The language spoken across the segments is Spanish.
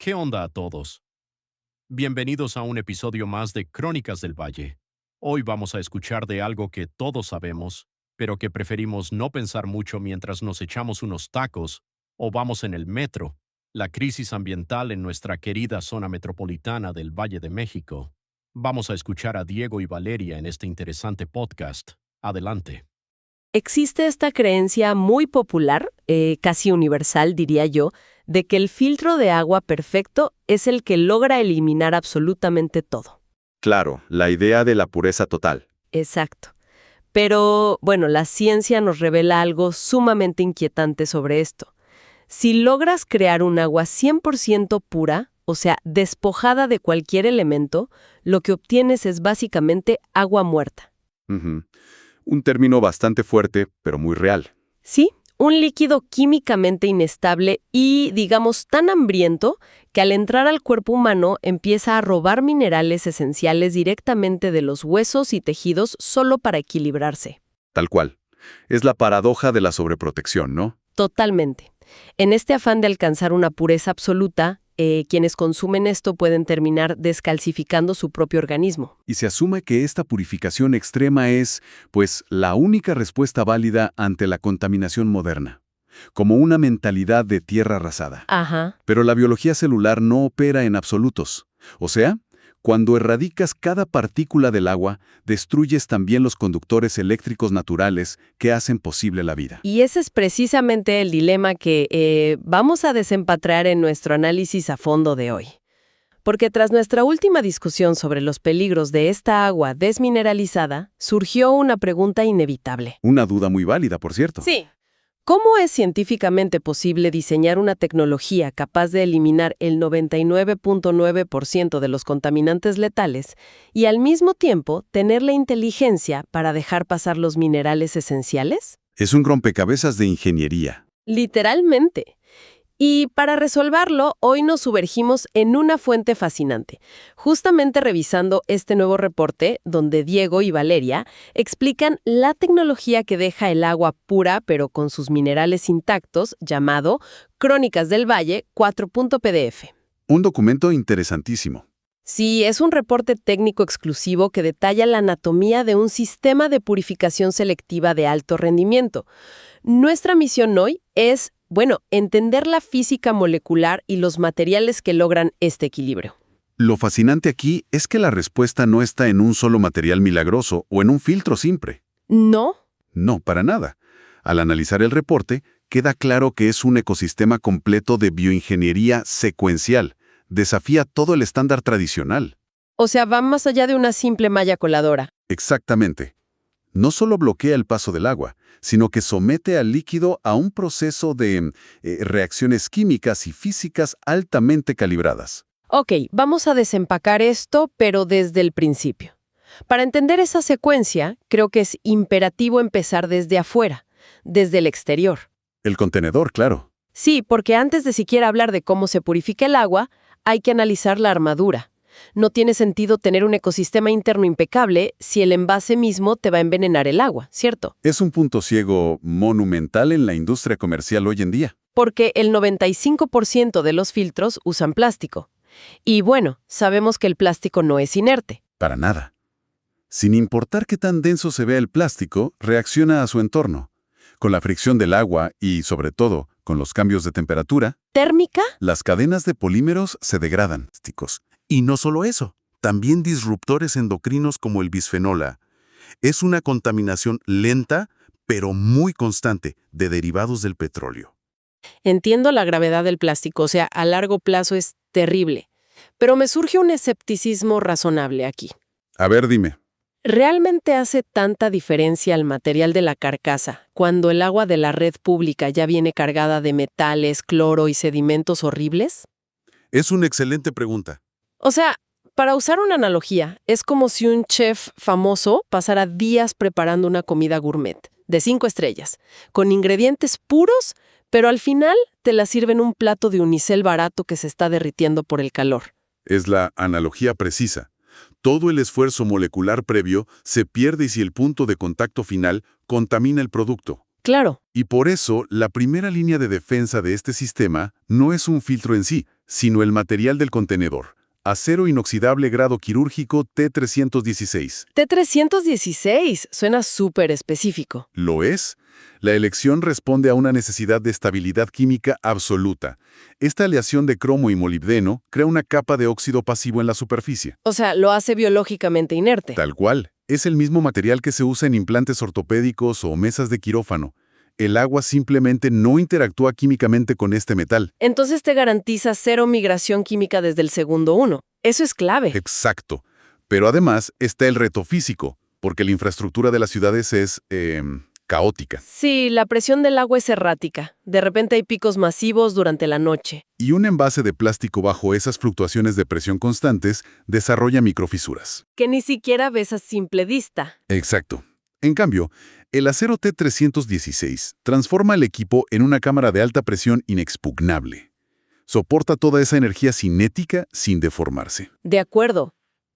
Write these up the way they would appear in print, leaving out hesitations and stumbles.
¿Qué onda a todos? Bienvenidos a un episodio más de Crónicas del Valle. Hoy vamos a escuchar de algo que todos sabemos, pero que preferimos no pensar mucho mientras nos echamos unos tacos o vamos en el metro, la crisis ambiental en nuestra querida zona metropolitana del Valle de México. Vamos a escuchar a Diego y Valeria en este interesante podcast. Adelante. Existe esta creencia muy popular, casi universal diría yo, de que el filtro de agua perfecto es el que logra eliminar absolutamente todo. Claro, la idea de la pureza total. Exacto. Pero, bueno, la ciencia nos revela algo sumamente inquietante sobre esto. Si logras crear un agua 100% pura, o sea, despojada de cualquier elemento, lo que obtienes es básicamente agua muerta. Ujú. Un término bastante fuerte, pero muy real. Sí, un líquido químicamente inestable y, digamos, tan hambriento que al entrar al cuerpo humano empieza a robar minerales esenciales directamente de los huesos y tejidos solo para equilibrarse. Tal cual. Es la paradoja de la sobreprotección, ¿no? Totalmente. En este afán de alcanzar una pureza absoluta, quienes consumen esto pueden terminar descalcificando su propio organismo. Y se asume que esta purificación extrema es, pues, la única respuesta válida ante la contaminación moderna, como una mentalidad de tierra arrasada. Ajá. Pero la biología celular no opera en absolutos. O sea, cuando erradicas cada partícula del agua, destruyes también los conductores eléctricos naturales que hacen posible la vida. Y ese es precisamente el dilema que vamos a desempatrar en nuestro análisis a fondo de hoy. Porque tras nuestra última discusión sobre los peligros de esta agua desmineralizada, surgió una pregunta inevitable. Una duda muy válida, por cierto. Sí. ¿Cómo es científicamente posible diseñar una tecnología capaz de eliminar el 99.9% de los contaminantes letales y al mismo tiempo tener la inteligencia para dejar pasar los minerales esenciales? Es un rompecabezas de ingeniería. Literalmente. Y para resolverlo, hoy nos sumergimos en una fuente fascinante, justamente revisando este nuevo reporte donde Diego y Valeria explican la tecnología que deja el agua pura pero con sus minerales intactos, llamado Crónicas del Valle 4.pdf. Un documento interesantísimo. Sí, es un reporte técnico exclusivo que detalla la anatomía de un sistema de purificación selectiva de alto rendimiento. Nuestra misión hoy es entender la física molecular y los materiales que logran este equilibrio. Lo fascinante aquí es que la respuesta no está en un solo material milagroso o en un filtro simple. ¿No? No, para nada. Al analizar el reporte, queda claro que es un ecosistema completo de bioingeniería secuencial. Desafía todo el estándar tradicional. O sea, va más allá de una simple malla coladora. Exactamente. No solo bloquea el paso del agua, sino que somete al líquido a un proceso de reacciones químicas y físicas altamente calibradas. Ok, vamos a desempacar esto, pero desde el principio. Para entender esa secuencia, creo que es imperativo empezar desde afuera, desde el exterior. El contenedor, claro. Sí, porque antes de siquiera hablar de cómo se purifica el agua, hay que analizar la armadura. No tiene sentido tener un ecosistema interno impecable si el envase mismo te va a envenenar el agua, ¿cierto? Es un punto ciego monumental en la industria comercial hoy en día. Porque el 95% de los filtros usan plástico. Y bueno, sabemos que el plástico no es inerte. Para nada. Sin importar qué tan denso se vea el plástico, reacciona a su entorno. Con la fricción del agua y, sobre todo, con los cambios de temperatura, ¿Térmica? las cadenas de polímeros se degradan. Y no solo eso, también disruptores endocrinos como el bisfenol A. Es una contaminación lenta, pero muy constante, de derivados del petróleo. Entiendo la gravedad del plástico, o sea, a largo plazo es terrible. Pero me surge un escepticismo razonable aquí. A ver, dime. ¿Realmente hace tanta diferencia el material de la carcasa cuando el agua de la red pública ya viene cargada de metales, cloro y sedimentos horribles? Es una excelente pregunta. O sea, para usar una analogía, es como si un chef famoso pasara días preparando una comida gourmet, de 5 estrellas, con ingredientes puros, pero al final te la sirven un plato de unicel barato que se está derritiendo por el calor. Es la analogía precisa. Todo el esfuerzo molecular previo se pierde si el punto de contacto final contamina el producto. Claro. Y por eso, la primera línea de defensa de este sistema no es un filtro en sí, sino el material del contenedor. Acero inoxidable grado quirúrgico T316. T316 suena súper específico. ¿Lo es? La elección responde a una necesidad de estabilidad química absoluta. Esta aleación de cromo y molibdeno crea una capa de óxido pasivo en la superficie. O sea, lo hace biológicamente inerte. Tal cual. Es el mismo material que se usa en implantes ortopédicos o mesas de quirófano. El agua simplemente no interactúa químicamente con este metal. Entonces te garantiza cero migración química desde el segundo uno. Eso es clave. Exacto. Pero además está el reto físico, porque la infraestructura de las ciudades es caótica. Sí, la presión del agua es errática. De repente hay picos masivos durante la noche. Y un envase de plástico bajo esas fluctuaciones de presión constantes desarrolla microfisuras. Que ni siquiera ves a simple vista. Exacto. En cambio, el acero T316 transforma el equipo en una cámara de alta presión inexpugnable. Soporta toda esa energía cinética sin deformarse. De acuerdo.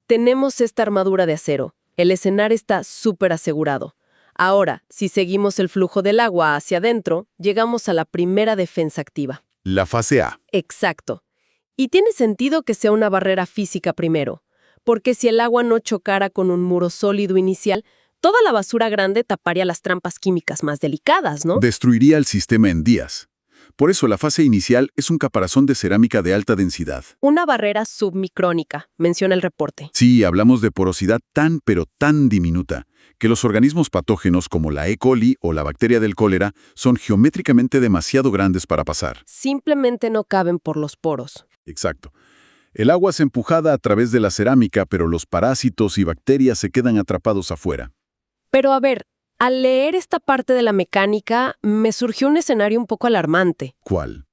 Tenemos esta armadura de acero. El escenario está súper asegurado. Ahora, si seguimos el flujo del agua hacia adentro, llegamos a la primera defensa activa. La fase A. Exacto. Y tiene sentido que sea una barrera física primero, porque si el agua no chocara con un muro sólido inicial, toda la basura grande taparía las trampas químicas más delicadas, ¿no? Destruiría el sistema en días. Por eso la fase inicial es un caparazón de cerámica de alta densidad. Una barrera submicrónica, menciona el reporte. Sí, hablamos de porosidad tan pero tan diminuta, que los organismos patógenos como la E. coli o la bacteria del cólera son geométricamente demasiado grandes para pasar. Simplemente no caben por los poros. Exacto. El agua es empujada a través de la cerámica, pero los parásitos y bacterias se quedan atrapados afuera. Pero a ver, al leer esta parte de la mecánica, me surgió un escenario un poco alarmante. ¿Cuál?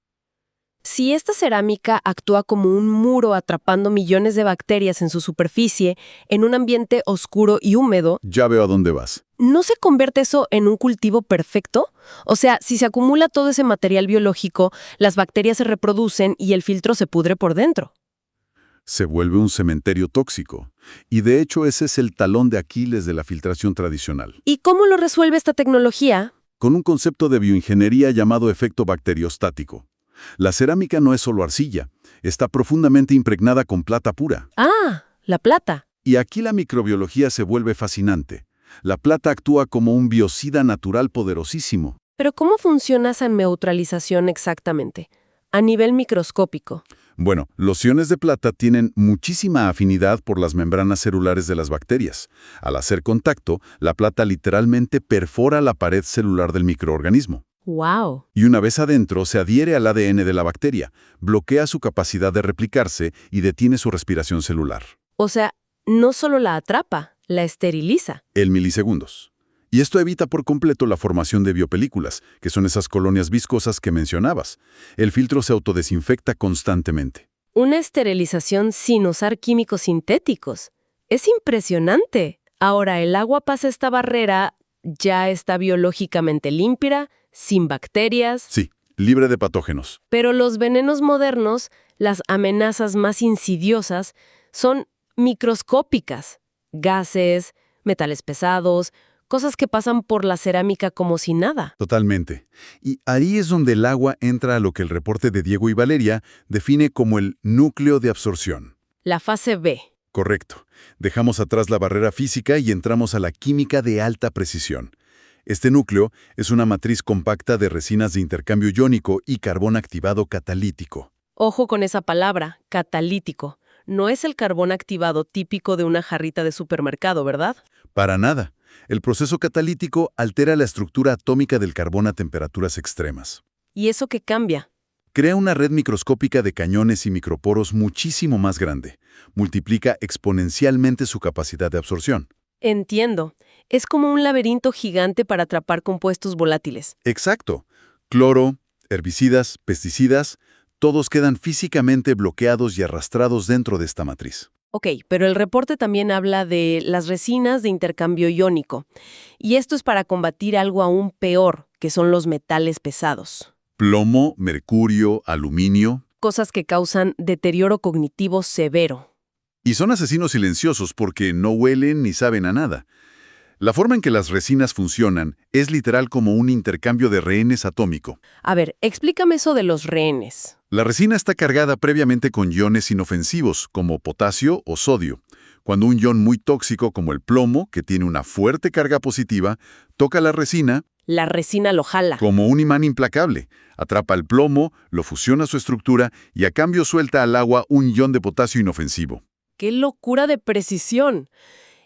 Si esta cerámica actúa como un muro atrapando millones de bacterias en su superficie, en un ambiente oscuro y húmedo, Ya veo a dónde vas. ¿no se convierte eso en un cultivo perfecto? O sea, si se acumula todo ese material biológico, las bacterias se reproducen y el filtro se pudre por dentro. Se vuelve un cementerio tóxico. Y de hecho ese es el talón de Aquiles de la filtración tradicional. ¿Y cómo lo resuelve esta tecnología? Con un concepto de bioingeniería llamado efecto bacteriostático. La cerámica no es solo arcilla, está profundamente impregnada con plata pura. Ah, la plata. Y aquí la microbiología se vuelve fascinante. La plata actúa como un biocida natural poderosísimo. Pero ¿cómo funciona esa neutralización exactamente? A nivel microscópico. Bueno, los iones de plata tienen muchísima afinidad por las membranas celulares de las bacterias. Al hacer contacto, la plata literalmente perfora la pared celular del microorganismo. ¡Wow! Y una vez adentro, se adhiere al ADN de la bacteria, bloquea su capacidad de replicarse y detiene su respiración celular. O sea, no solo la atrapa, la esteriliza. En milisegundos. Y esto evita por completo la formación de biopelículas, que son esas colonias viscosas que mencionabas. El filtro se autodesinfecta constantemente. Una esterilización sin usar químicos sintéticos. Es impresionante. Ahora, el agua pasa esta barrera, ya está biológicamente limpia, sin bacterias. Sí, libre de patógenos. Pero los venenos modernos, las amenazas más insidiosas, son microscópicas. Gases, metales pesados, cosas que pasan por la cerámica como si nada. Totalmente. Y ahí es donde el agua entra a lo que el reporte de Diego y Valeria define como el núcleo de absorción. La fase B. Correcto. Dejamos atrás la barrera física y entramos a la química de alta precisión. Este núcleo es una matriz compacta de resinas de intercambio iónico y carbón activado catalítico. Ojo con esa palabra, catalítico. No es el carbón activado típico de una jarrita de supermercado, ¿verdad? Para nada. El proceso catalítico altera la estructura atómica del carbón a temperaturas extremas. ¿Y eso qué cambia? Crea una red microscópica de cañones y microporos muchísimo más grande. Multiplica exponencialmente su capacidad de absorción. Entiendo. Es como un laberinto gigante para atrapar compuestos volátiles. Exacto. Cloro, herbicidas, pesticidas, todos quedan físicamente bloqueados y arrastrados dentro de esta matriz. Ok, pero el reporte también habla de las resinas de intercambio iónico. Y esto es para combatir algo aún peor, que son los metales pesados. Plomo, mercurio, aluminio. Cosas que causan deterioro cognitivo severo. Y son asesinos silenciosos porque no huelen ni saben a nada. La forma en que las resinas funcionan es literal como un intercambio de rehenes atómico. A ver, explícame eso de los rehenes. La resina está cargada previamente con iones inofensivos, como potasio o sodio. Cuando un ion muy tóxico, como el plomo, que tiene una fuerte carga positiva, toca la resina, La resina lo jala. como un imán implacable, atrapa el plomo, lo fusiona a su estructura y a cambio suelta al agua un ion de potasio inofensivo. ¡Qué locura de precisión!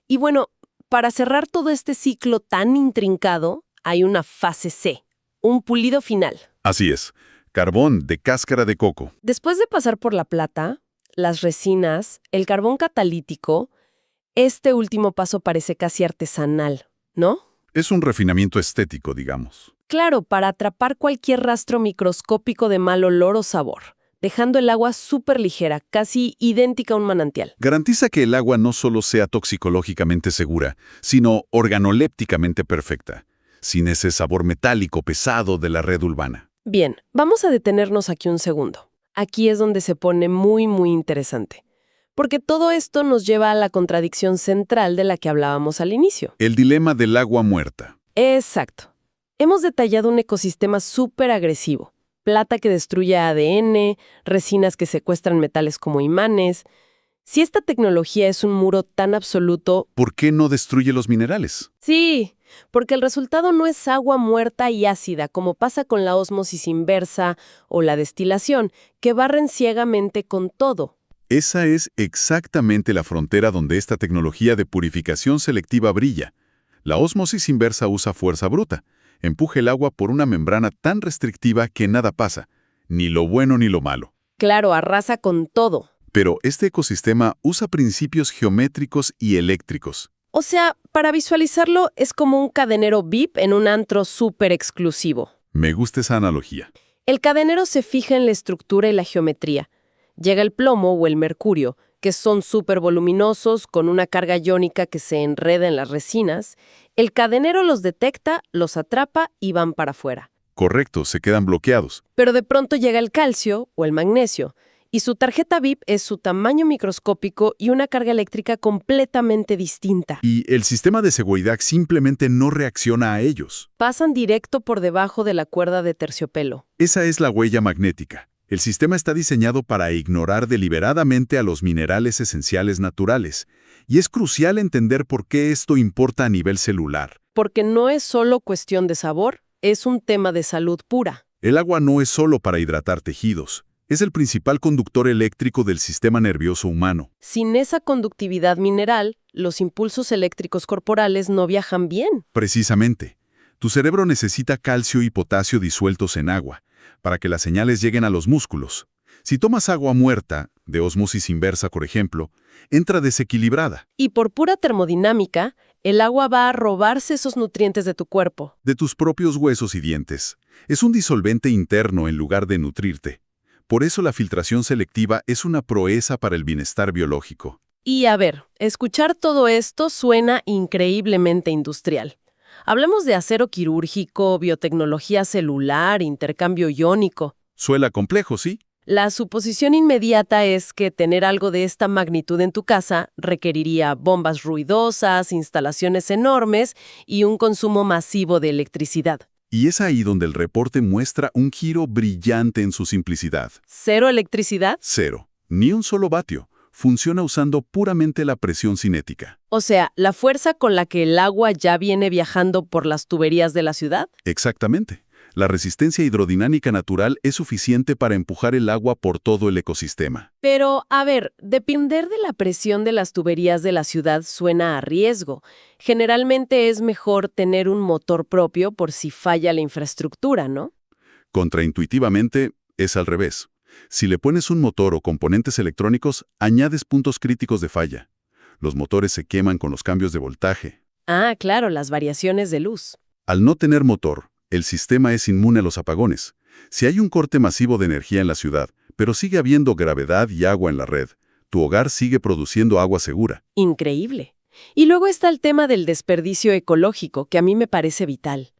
Y bueno, para cerrar todo este ciclo tan intrincado, hay una fase C, un pulido final. Así es, carbón de cáscara de coco. Después de pasar por la plata, las resinas, el carbón catalítico, este último paso parece casi artesanal, ¿no? Es un refinamiento estético, digamos. Claro, para atrapar cualquier rastro microscópico de mal olor o sabor, dejando el agua súper ligera, casi idéntica a un manantial. Garantiza que el agua no solo sea toxicológicamente segura, sino organolépticamente perfecta, sin ese sabor metálico pesado de la red urbana. Bien, vamos a detenernos aquí un segundo. Aquí es donde se pone muy, muy interesante. Porque todo esto nos lleva a la contradicción central de la que hablábamos al inicio. El dilema del agua muerta. Exacto. Hemos detallado un ecosistema súper agresivo. Plata que destruye ADN, resinas que secuestran metales como imanes. Si esta tecnología es un muro tan absoluto, ¿Por qué no destruye los minerales? sí, porque el resultado no es agua muerta y ácida, como pasa con la ósmosis inversa o la destilación, que barren ciegamente con todo. Esa es exactamente la frontera donde esta tecnología de purificación selectiva brilla. La ósmosis inversa usa fuerza bruta. Empuja el agua por una membrana tan restrictiva que nada pasa, ni lo bueno ni lo malo. Claro, arrasa con todo. Pero este ecosistema usa principios geométricos y eléctricos. O sea, para visualizarlo es como un cadenero VIP en un antro súper exclusivo. Me gusta esa analogía. El cadenero se fija en la estructura y la geometría. Llega el plomo o el mercurio, que son súper voluminosos, con una carga iónica que se enreda en las resinas. El cadenero los detecta, los atrapa y van para afuera. Correcto, se quedan bloqueados. Pero de pronto llega el calcio o el magnesio, y su tarjeta VIP es su tamaño microscópico y una carga eléctrica completamente distinta. Y el sistema de seguridad simplemente no reacciona a ellos. Pasan directo por debajo de la cuerda de terciopelo. Esa es la huella magnética. El sistema está diseñado para ignorar deliberadamente a los minerales esenciales naturales, y es crucial entender por qué esto importa a nivel celular. Porque no es solo cuestión de sabor, es un tema de salud pura. El agua no es solo para hidratar tejidos, es el principal conductor eléctrico del sistema nervioso humano. Sin esa conductividad mineral, los impulsos eléctricos corporales no viajan bien. Precisamente, tu cerebro necesita calcio y potasio disueltos en agua, para que las señales lleguen a los músculos. Si tomas agua muerta, de ósmosis inversa por ejemplo, entra desequilibrada. Y por pura termodinámica, el agua va a robarse esos nutrientes de tu cuerpo. De tus propios huesos y dientes. Es un disolvente interno en lugar de nutrirte. Por eso la filtración selectiva es una proeza para el bienestar biológico. Y a ver, escuchar todo esto suena increíblemente industrial. Hablamos de acero quirúrgico, biotecnología celular, intercambio iónico. Suena complejo, ¿sí? La suposición inmediata es que tener algo de esta magnitud en tu casa requeriría bombas ruidosas, instalaciones enormes y un consumo masivo de electricidad. Y es ahí donde el reporte muestra un giro brillante en su simplicidad. ¿Cero electricidad? Cero. Ni un solo vatio. Funciona usando puramente la presión cinética. O sea, la fuerza con la que el agua ya viene viajando por las tuberías de la ciudad. Exactamente. La resistencia hidrodinámica natural es suficiente para empujar el agua por todo el ecosistema. Pero, a ver, depender de la presión de las tuberías de la ciudad suena a riesgo. Generalmente es mejor tener un motor propio por si falla la infraestructura, ¿no? Contraintuitivamente, es al revés. Si le pones un motor o componentes electrónicos, añades puntos críticos de falla. Los motores se queman con los cambios de voltaje. Ah, claro, las variaciones de luz. Al no tener motor, el sistema es inmune a los apagones. Si hay un corte masivo de energía en la ciudad, pero sigue habiendo gravedad y agua en la red, tu hogar sigue produciendo agua segura. Increíble. Y luego está el tema del desperdicio ecológico, que a mí me parece vital.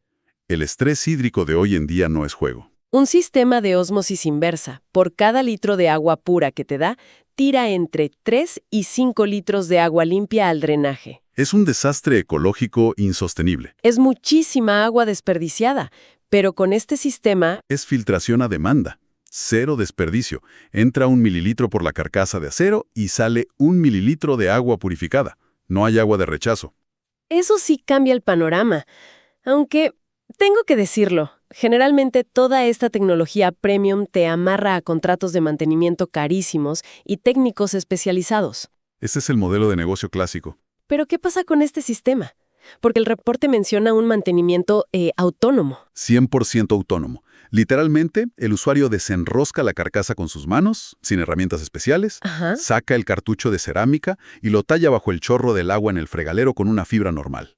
El estrés hídrico de hoy en día no es juego. Un sistema de ósmosis inversa, por cada litro de agua pura que te da, tira entre 3 y 5 litros de agua limpia al drenaje. Es un desastre ecológico insostenible. Es muchísima agua desperdiciada, pero con este sistema, Es filtración a demanda. Cero desperdicio. Entra 1 mililitro por la carcasa de acero y sale 1 mililitro de agua purificada. No hay agua de rechazo. eso sí cambia el panorama. Aunque, tengo que decirlo, generalmente toda esta tecnología premium te amarra a contratos de mantenimiento carísimos y técnicos especializados. Ese es el modelo de negocio clásico. Pero ¿qué pasa con este sistema? Porque el reporte menciona un mantenimiento autónomo. 100% autónomo. Literalmente, el usuario desenrosca la carcasa con sus manos, sin herramientas especiales, Ajá. saca el cartucho de cerámica y lo talla bajo el chorro del agua en el fregadero con una fibra normal.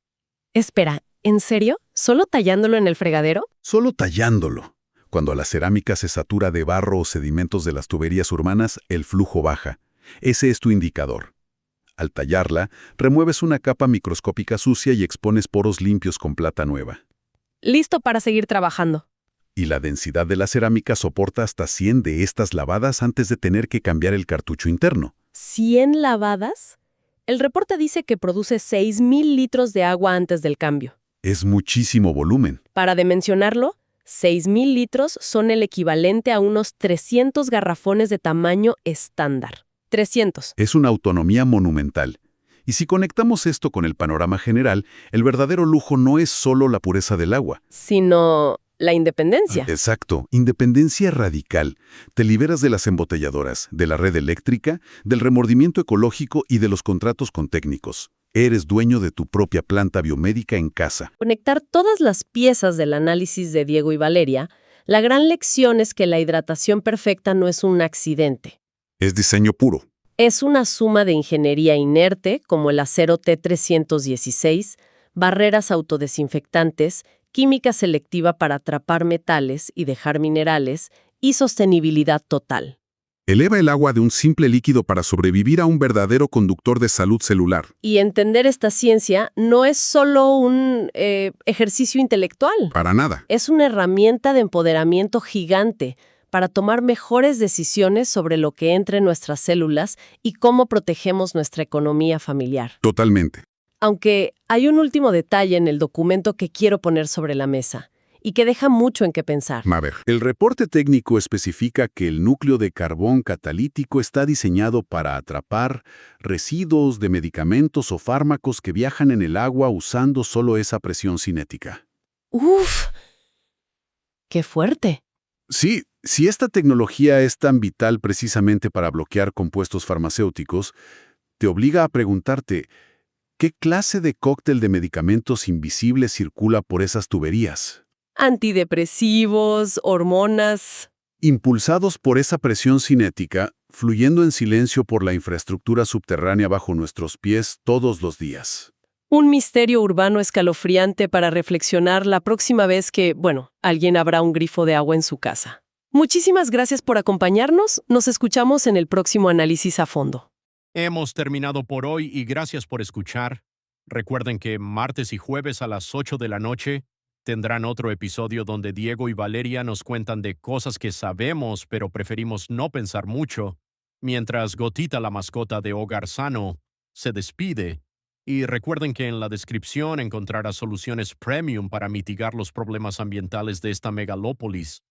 Espera, ¿en serio? ¿Solo tallándolo en el fregadero? Solo tallándolo. Cuando la cerámica se satura de barro o sedimentos de las tuberías urbanas, el flujo baja. Ese es tu indicador. Al tallarla, remueves una capa microscópica sucia y expones poros limpios con plata nueva. Listo para seguir trabajando. Y la densidad de la cerámica soporta hasta 100 de estas lavadas antes de tener que cambiar el cartucho interno. ¿100 lavadas? El reporte dice que produce 6.000 litros de agua antes del cambio. Es muchísimo volumen. Para dimensionarlo, 6.000 litros son el equivalente a unos 300 garrafones de tamaño estándar. 300. Es una autonomía monumental. Y si conectamos esto con el panorama general, el verdadero lujo no es solo la pureza del agua. Sino la independencia. Exacto, independencia radical. Te liberas de las embotelladoras, de la red eléctrica, del remordimiento ecológico y de los contratos con técnicos. Eres dueño de tu propia planta biomédica en casa. Conectar todas las piezas del análisis de Diego y Valeria, la gran lección es que la hidratación perfecta no es un accidente. Es diseño puro. Es una suma de ingeniería inerte, como el acero T316, barreras autodesinfectantes, química selectiva para atrapar metales y dejar minerales, y sostenibilidad total. Eleva el agua de un simple líquido para sobrevivir a un verdadero conductor de salud celular. Y entender esta ciencia no es solo un ejercicio intelectual. Para nada. Es una herramienta de empoderamiento gigante para tomar mejores decisiones sobre lo que entra en nuestras células y cómo protegemos nuestra economía familiar. Totalmente. Aunque hay un último detalle en el documento que quiero poner sobre la mesa y que deja mucho en qué pensar. A ver, el reporte técnico especifica que el núcleo de carbón catalítico está diseñado para atrapar residuos de medicamentos o fármacos que viajan en el agua usando solo esa presión cinética. ¡Uf! ¡Qué fuerte! Sí, si esta tecnología es tan vital precisamente para bloquear compuestos farmacéuticos, te obliga a preguntarte, ¿qué clase de cóctel de medicamentos invisibles circula por esas tuberías? Antidepresivos, hormonas. Impulsados por esa presión cinética, fluyendo en silencio por la infraestructura subterránea bajo nuestros pies todos los días. Un misterio urbano escalofriante para reflexionar la próxima vez que, alguien abra un grifo de agua en su casa. Muchísimas gracias por acompañarnos. Nos escuchamos en el próximo análisis a fondo. Hemos terminado por hoy y gracias por escuchar. Recuerden que martes y jueves a las 8 de la noche tendrán otro episodio donde Diego y Valeria nos cuentan de cosas que sabemos pero preferimos no pensar mucho, mientras Gotita, la mascota de Hogar Sano, se despide. Y recuerden que en la descripción encontrarás soluciones premium para mitigar los problemas ambientales de esta megalópolis.